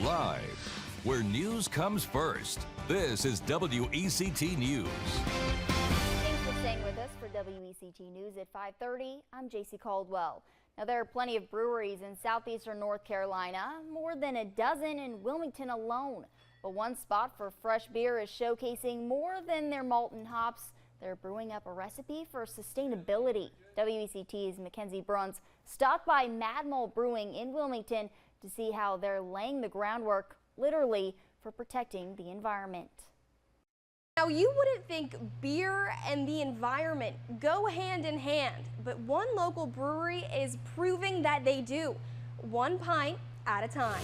Live, where news comes first. This is WECT News. Thanks for staying with us for WECT News at 5:30. I'm JC Caldwell. Now, there are plenty of breweries in southeastern North Carolina, more than a dozen in Wilmington alone. But one spot for fresh beer is showcasing more than their malt and hops. They're brewing up a recipe for sustainability. WECT's Mackenzie Bruns stopped by Mad Mole Brewing in Wilmington to see how they're laying the groundwork, literally, for protecting the environment. Now, you wouldn't think beer and the environment go hand in hand, but one local brewery is proving that they do, one pint at a time.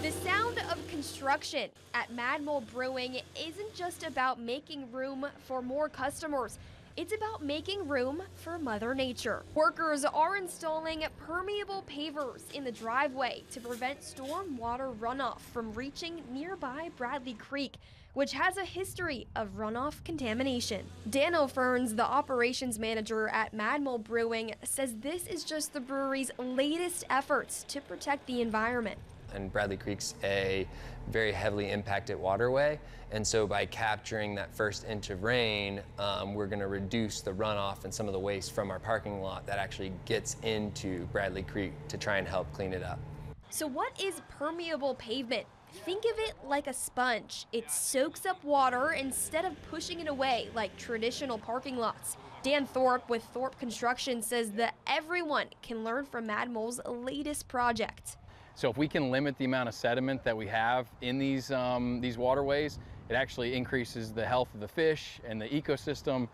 The sound of construction at Mad Mole Brewing isn't just about making room for more customers. It's about making room for Mother Nature. Workers are installing permeable pavers in the driveway to prevent storm water runoff from reaching nearby Bradley Creek, which has a history of runoff contamination. Dan O'Ferns, the operations manager at Mad Mole Brewing, says this is just the brewery's latest efforts to protect the environment. And Bradley Creek's a very heavily impacted waterway, and so by capturing that first inch of rain, we're going to reduce the runoff and some of the waste from our parking lot that actually gets into Bradley Creek to try and help clean it up. So what is permeable pavement? Think of it like a sponge. It soaks up water instead of pushing it away like traditional parking lots. Dan Thorpe with Thorpe Construction says that everyone can learn from Mad Mole's latest project. So if we can limit the amount of sediment that we have in these waterways, it actually increases the health of the fish and the ecosystem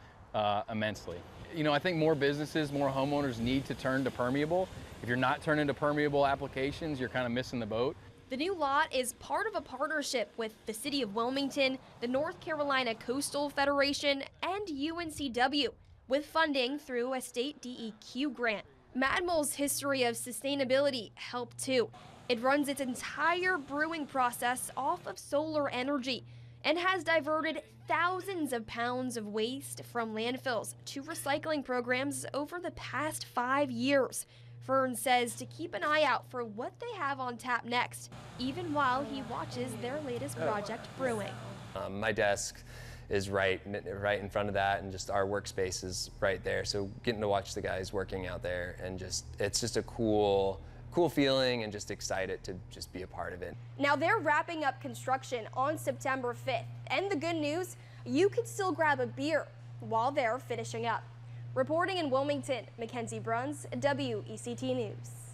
immensely. You know, I think more businesses, more homeowners need to turn to permeable. If you're not turning to permeable applications, you're kind of missing the boat. The new lot is part of a partnership with the City of Wilmington, the North Carolina Coastal Federation, and UNCW, with funding through a state DEQ grant. Mad Mole's history of sustainability helped too. It runs its entire brewing process off of solar energy and has diverted thousands of pounds of waste from landfills to recycling programs over the past 5 years. Fern says to keep an eye out for what they have on tap next, even while he watches their latest project brewing. My desk is right in front of that, and just our workspace is right there. So getting to watch the guys working out there, and it's just a cool feeling, and just excited to just be a part of it. Now they're wrapping up construction on September 5th, and the good news, you can still grab a beer while they're finishing up. Reporting in Wilmington, Mackenzie Bruns, WECT News.